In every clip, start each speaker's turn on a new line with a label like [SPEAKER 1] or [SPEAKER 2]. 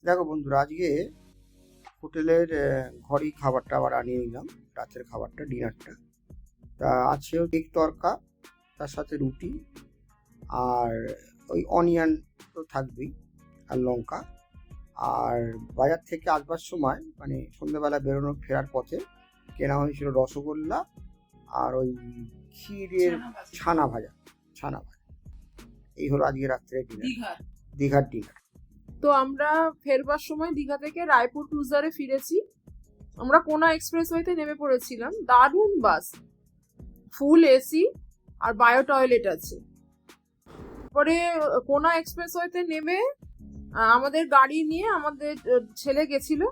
[SPEAKER 1] দেখো বন্ধুরা, আজকে হোটেলের ঘরেই খাবারটা আবার আনিয়ে নিলাম। রাতের খাবারটা, ডিনারটা। তা আছে ঠিক তরকা, তার সাথে রুটি, আর ওই অনিয়ন তো থাকবেই, আর লঙ্কা। আর বাজার থেকে আসবার সময় মানে সন্ধ্যেবেলা বেরোনোর ফেরার পথে কেনা হয়েছিল রসগোল্লা আর ওই ক্ষীরের ছানা ভাজা। ছানা ভাজা এই হলো আজকে রাত্রে ডিনার, দীঘার ডিনার।
[SPEAKER 2] তো আমরা ফেরবার সময় দীঘা থেকে রায়পুর ক্রুজারে ফিরেছি। আমরা কোনা এক্সপ্রেসওয়েতে নেমে পড়েছিলাম। দারুণ বাস, ফুল এসি আর বায়ো টয়লেট আছে। পরে কোনা এক্সপ্রেসওয়েতে নেমে আমাদের গাড়ি নিয়ে আমাদের ছেলে গেছিল।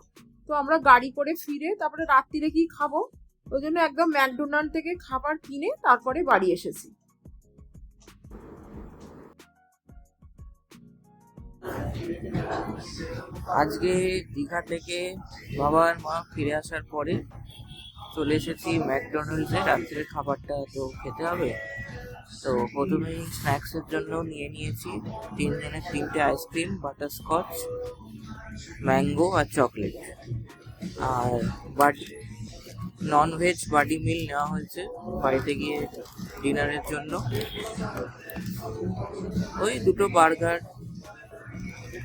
[SPEAKER 2] তো আমরা গাড়ি করে ফিরে তারপরে রাত্রিরে কি খাবো, ওই জন্য একদম ম্যাকডোনাল্ড থেকে খাবার কিনে তারপরে বাড়ি এসেছি।
[SPEAKER 3] আজকে দীঘা থেকে বাবা আর মা ফিরে আসার পরে চলে এসেছি ম্যাকডোনাল্ডসে। রাত্রের খাবারটা তো খেতে হবে, তো প্রথমেই স্ন্যাক্সের জন্য নিয়ে নিয়েছি 3 জনের 3টে আইসক্রিম, বাটারস্কচ, ম্যাঙ্গো আর চকলেট। আর ননভেজ বাডি মিল নেওয়া হয়েছে বাড়িতে গিয়ে ডিনারের জন্য। ওই 2টো বার্গার,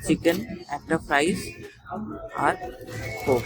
[SPEAKER 3] চিকেন, একটা ফ্রাইস আর কোক।